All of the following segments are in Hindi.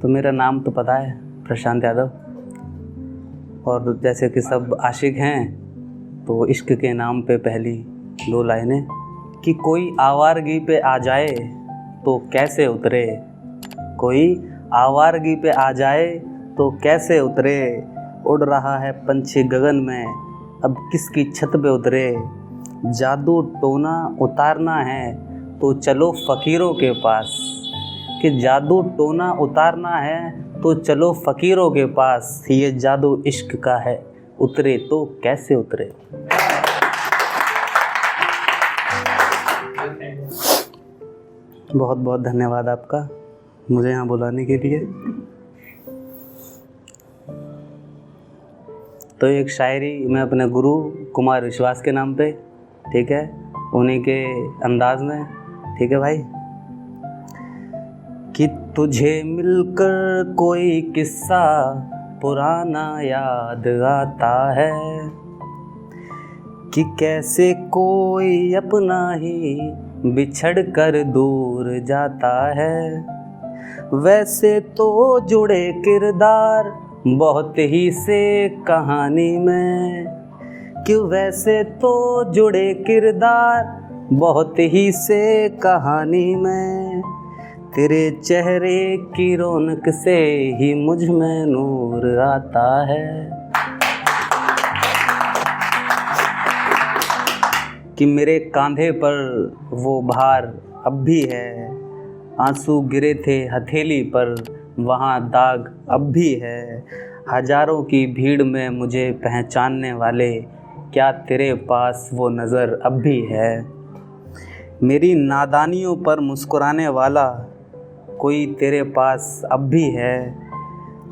तो मेरा नाम तो पता है, प्रशांत यादव। और जैसे कि सब आशिक हैं तो इश्क के नाम पे पहली 2 लाइनें कि कोई आवारगी पे आ जाए तो कैसे उतरे, कोई आवारगी पे आ जाए तो कैसे उतरे, उड़ रहा है पंछी गगन में अब किसकी छत पे उतरे, जादू टोना उतारना है तो चलो फ़कीरों के पास, कि जादू टोना उतारना है तो चलो फ़कीरों के पास, ये जादू इश्क का है उतरे तो कैसे उतरे। बहुत बहुत धन्यवाद आपका मुझे यहाँ बुलाने के लिए। तो एक शायरी मैं अपने गुरु कुमार विश्वास के नाम पे, ठीक है, उन्हीं के अंदाज में, ठीक है भाई। कि तुझे मिलकर कोई किस्सा पुराना याद आता है, कि कैसे कोई अपना ही बिछड़ कर दूर जाता है, वैसे तो जुड़े किरदार बहुत ही से कहानी में, कि वैसे तो जुड़े किरदार बहुत ही से कहानी में, तेरे चेहरे की रौनक से ही मुझ में नूर आता है, कि मेरे कांधे पर वो भार अब भी है, आंसू गिरे थे हथेली पर वहाँ दाग अब भी है, हजारों की भीड़ में मुझे पहचानने वाले क्या तेरे पास वो नज़र अब भी है, मेरी नादानियों पर मुस्कुराने वाला कोई तेरे पास अब भी है,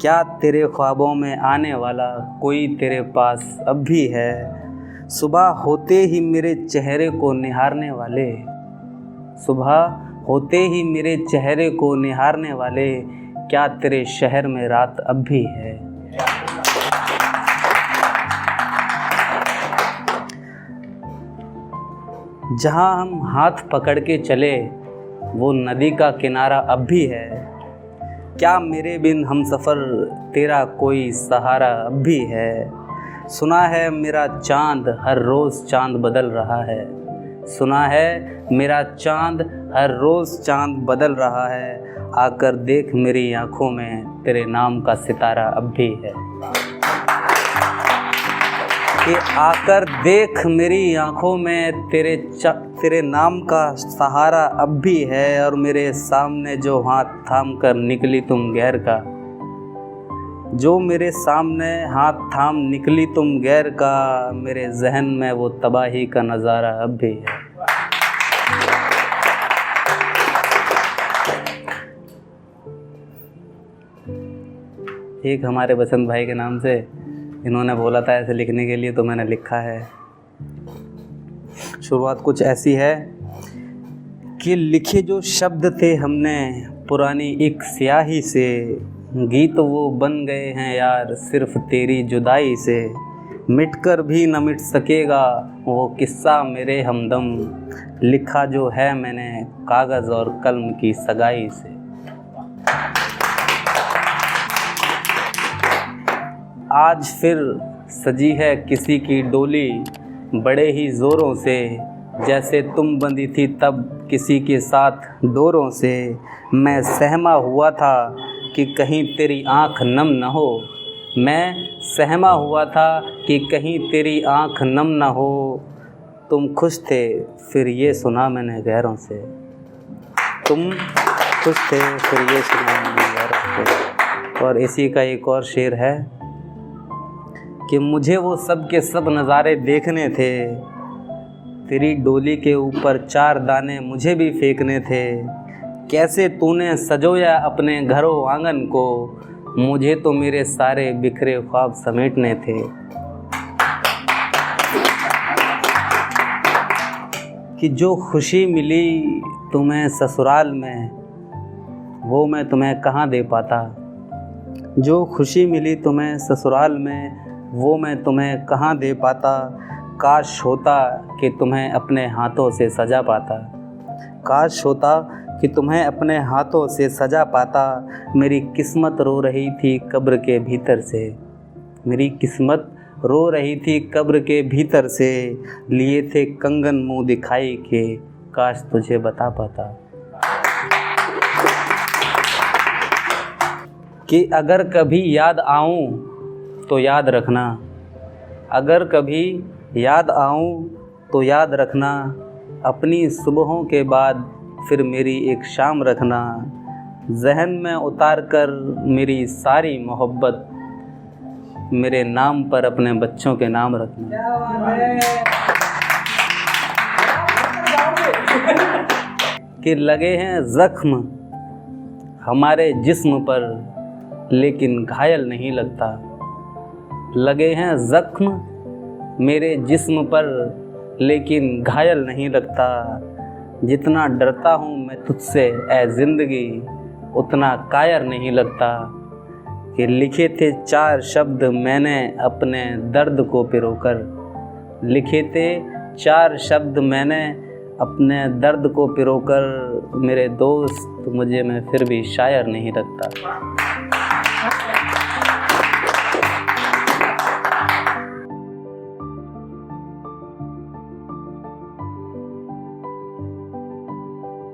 क्या तेरे ख्वाबों में आने वाला कोई तेरे पास अब भी है, सुबह होते ही मेरे चेहरे को निहारने वाले, सुबह होते ही मेरे चेहरे को निहारने वाले क्या तेरे शहर में रात अब भी है। जहाँ हम हाथ पकड़ के चले वो नदी का किनारा अब भी है, क्या मेरे बिन हम सफ़र तेरा कोई सहारा अब भी है, सुना है मेरा चाँद हर रोज़ चाँद बदल रहा है, सुना है मेरा चाँद हर रोज़ चाँद बदल रहा है, आकर देख मेरी आँखों में तेरे नाम का सितारा अब भी है, कि आकर देख मेरी आँखों में तेरे नाम का सहारा अब भी है, और मेरे सामने जो हाथ थाम कर निकली तुम गैर का, जो मेरे सामने हाथ थाम निकली तुम गैर का, मेरे जहन में वो तबाही का नज़ारा अब भी है। एक हमारे बसंत भाई के नाम से इन्होंने बोला था ऐसे लिखने के लिए, तो मैंने लिखा है। शुरुआत कुछ ऐसी है कि लिखे जो शब्द थे हमने पुरानी एक स्याही से, गीत वो बन गए हैं यार सिर्फ तेरी जुदाई से, मिटकर भी न मिट सकेगा वो किस्सा मेरे हमदम, लिखा जो है मैंने कागज़ और कलम की सगाई से। आज फिर सजी है किसी की डोली बड़े ही ज़ोरों से, जैसे तुम बंधी थी तब किसी के साथ डोरों से, मैं सहमा हुआ था कि कहीं तेरी आँख नम न हो, मैं सहमा हुआ था कि कहीं तेरी आँख नम न हो, तुम खुश थे फिर ये सुना मैंने गैरों से, तुम खुश थे फिर ये सुना मैंने गैरों से। और इसी का एक और शेर है कि मुझे वो सब के सब नज़ारे देखने थे, तेरी डोली के ऊपर 4 दाने मुझे भी फेंकने थे, कैसे तूने सजोया अपने घरों आंगन को, मुझे तो मेरे सारे बिखरे ख्वाब समेटने थे, कि जो खुशी मिली तुम्हें ससुराल में वो मैं तुम्हें कहाँ दे पाता, जो खुशी मिली तुम्हें ससुराल में वो मैं तुम्हें कहाँ दे पाता, काश होता कि तुम्हें अपने हाथों से सजा पाता, काश होता कि तुम्हें अपने हाथों से सजा पाता। मेरी किस्मत रो रही थी कब्र के भीतर से, मेरी किस्मत रो रही थी कब्र के भीतर से। लिए थे कंगन मुंह दिखाई के, काश तुझे बता पाता। कि अगर कभी याद आऊं तो याद रखना, अगर कभी याद आऊं तो याद रखना। अपनी सुबहों के बाद फिर मेरी एक शाम रखना। जहन में उतार कर मेरी सारी मोहब्बत, मेरे नाम पर अपने बच्चों के नाम रखना। कि लगे हैं जख्म हमारे जिस्म पर, लेकिन घायल नहीं लगता। लगे हैं जख्म मेरे जिस्म पर, लेकिन घायल नहीं लगता। जितना डरता हूँ मैं तुझसे ऐ ज़िंदगी, उतना कायर नहीं लगता। कि लिखे थे 4 शब्द मैंने अपने दर्द को पिरोकर, लिखे थे 4 शब्द मैंने अपने दर्द को पिरोकर। मेरे दोस्त मुझे मैं फिर भी शायर नहीं लगता।